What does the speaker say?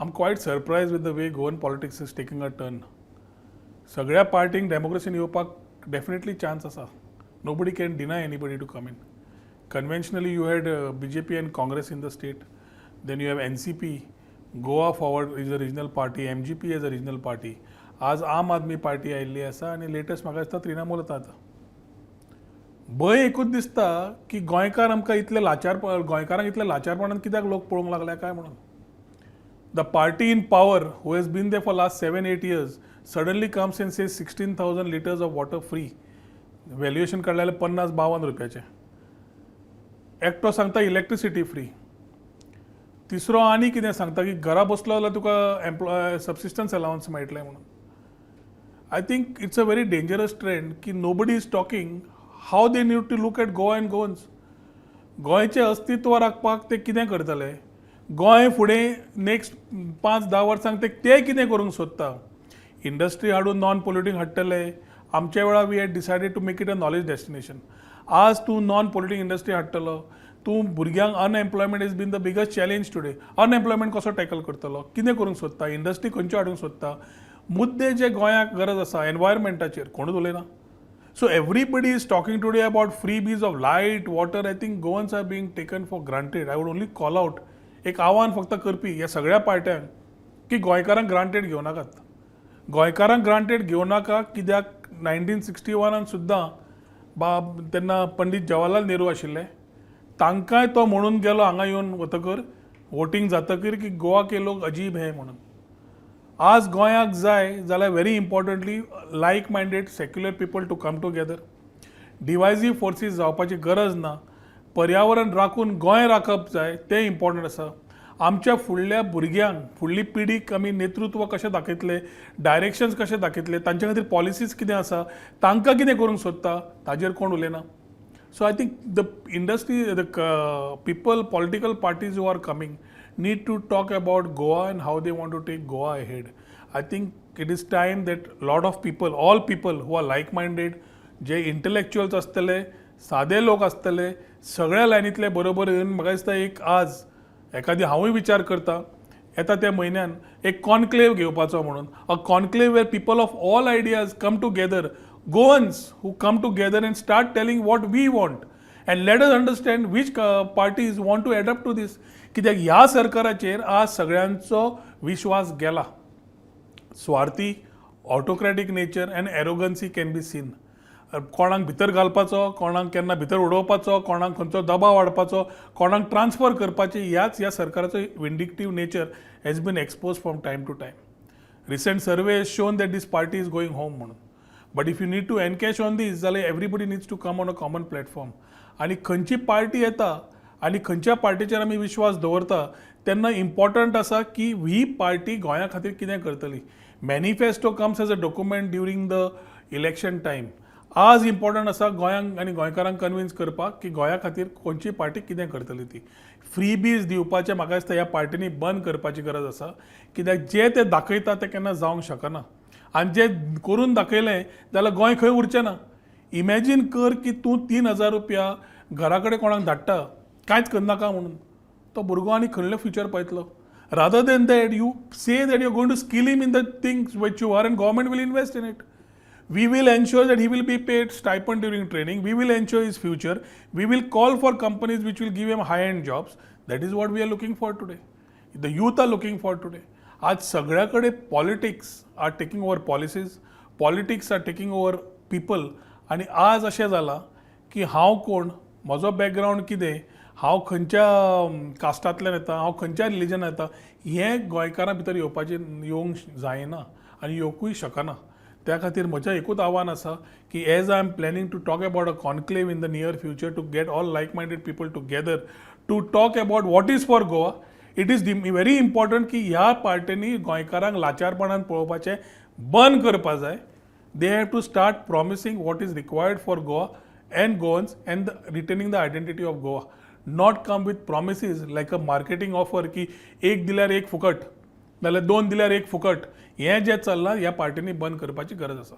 I'm quite surprised with the way Goan politics is taking a turn. सगळ्या पार्टींक डेमोक्रेसीन येवपाक definitely chance आसा. Nobody can deny anybody to come in. Conventionally, you had BJP and Congress in the state. Then you have NCP, Goa Forward is a regional party, MGP is a regional party. आज आम आदमी party आयिल्ली आसा आनी latest म्हाका दिसता तृणमूल येता आतां. भंय एकूच दिसता की गोंयकार आमकां इतले गोंयकारांक इतले लाचारपणान कित्याक लोक पळोवंक लागल्या काय म्हणून. The party in power, who has been there for last 7-8 years, suddenly comes and says 16,000 liters of water free. Valuation काडलेले 50-52 रुपयाचे. एकटो सांगता इलेक्ट्रिसिटी फ्री. तिसरो आनी कितें सांगता की घरा बसलो जाल्यार तुका सबसिस्टन्स अलावन्स मेळटले म्हणून. I think it's a very dangerous trend की nobody is talking how they need to look at Goa and Goans. गोंयचें अस्तित्व राखपाक ते कितें करतले. गोंय फुडें नेक्स्ट 5-10 वर्सांक ते कितें करूंक सोदता. इंडस्ट्री हाडून नॉन पोल्युटींग हाडटले. आमच्या वेळार we had decided to make it a knowledge destination. आज तूं नॉन पोल्युटींग इंडस्ट्री हाडटलो. तूं भुरग्यांक unemployment is been the biggest challenge today. Unemployment कसो टॅकल करतलो, कितें करूंक सोदता, इंडस्ट्री खंयच्यो हाडूंक सोदता. मुद्दे जे गोंयाक गरज आसा एनवायरमेंटाचेर कोणूच उलयना. So everybody is talking today about freebies of light, water. I think Goans are being taken for granted. I would only call out एक आव्हान फक्त करपी ह्या सगळ्या पार्ट्यांक की गोंयकारांक ग्रांटेड घेवं नाकात. गोंयकारांक ग्रांटेड घेवं नाका कित्याक 1961 सुद्दां तेन्ना पंडीत जवाहरलाल नेहरू आशिल्ले. तांकांय तो म्हणून गेलो हांगा येवन वतकर वोटींग जातकीर की गोवा के लोग अजीब है म्हणून. आज गोंयाक जाय जाल्यार very importantly like minded secular people to come together. Divisive forces जावपाची गरज ना. पर्यावरण राखून गोंय राखप जाय तें इम्पॉर्टंट आसा. आमच्या फुडल्या भुरग्यांक फुडली पिढीक आमी नेतृत्व कशें दाखयतले, डायरेक्शन्स कशे दाखयतले, तांचे खातीर पॉलिसीज कितें आसा, तांकां कितें करूंक सोदता ताजेर कोण उलयना. So I think the industry the people political parties who are coming need to talk about Goa and how they want to take Goa ahead. I think it is time that a lot of people, all people who are like-minded, जे intellectuals असतले, सादे लोक असतले, सगळ्या लायनीतले बरोबर येऊन म्हाका दिसता एक आज एखादी हांवूय विचार करता येता त्या म्हयन्यान एक कॉन्क्लेव घेवपाचो म्हणून. A conclave where people of all ideas come together, Goans who come together and start telling what we want and let us understand which parties want to adapt to this. कित्याक ह्या सरकाराचेर आज सगळ्यांचो विश्वास गेला. स्वार्थी, autocratic nature and arrogance can be seen. कोणाक भितर घालपाचो, कोणाक केन्ना भितर उडोवपाचो, कोणाक खंयचो दबाव हाडपाचो, कोणाक ट्रान्सफर करपाचें ह्या सरकाराचो vindictive nature has been expose from time to time. Recent survey has shown that these party is going home म्हणून. But if you need to encash on these जाल्यार everybody needs to come on a common platform. आनी खंयची party येता आनी खंयच्या पार्टीचेर आमी विश्वास दवरता तेन्ना इम्पॉर्टंट आसा की ही पार्टी गोंया खातीर कितें करतली. Manifesto comes as a document during the election time. आज इम्पॉर्टंट आसा गोंयांक आनी गोंयकारांक कन्विन्स करपाक की गोंया खातीर खंयची पार्टी कितें करतली ती. फ्रीबीज दिवपाचें म्हाका दिसता ह्या पार्टीनी बंद करपाची गरज आसा. कित्याक जे ते दाखयता तें केन्ना जावंक शकना. आनी जे करून दाखयलें जाल्यार गोंय खंय उरचें ना. इमॅजीन कर की तूं 3,000 रुपया घरा कडेन कोणाक धाडटा कांयच करनाका म्हणून. तो भुरगो आनी खंयलो फ्युचर पळयतलो. Rather than that you say that you are going to skill him in the things which you are and government will invest in it. We will ensure that he will be paid stipend during training. We will ensure his future. We will call for companies which will give him high-end jobs. That is what we are looking for today. The youth are looking for today. आज सगळ्याकडे politics are taking over policies. Politics are taking over people. आणि आज अशें जाला की हांव कोण, म्हजो background कितें, हांव खंयच्या कास्टांतल्यान येता, हांव खंयच्या रिलिजनान येता, हें गोंयकारां भितर येवंक जायना आनी येवंकूय शकना. त्या खातीर म्हजें एकूच आव्हान आसा की as I am planning to talk about a conclave in the near future to get all like minded people together to talk about what is for Goa. It is very important की ह्या पार्टींनी गोंयकारांक लाचारपणान पळोवपाचें बंद करपा जाय. They have to start promising what is required for Goa and Goans and retaining the identity of Goa. Not come with promises like a marketing offer की एक दिल्यार एक फुकट नाल्यार 2 दिल्यार एक फुकट. हें जें चल्लां ह्या पार्टींनी बंद करपाची गरज आसा.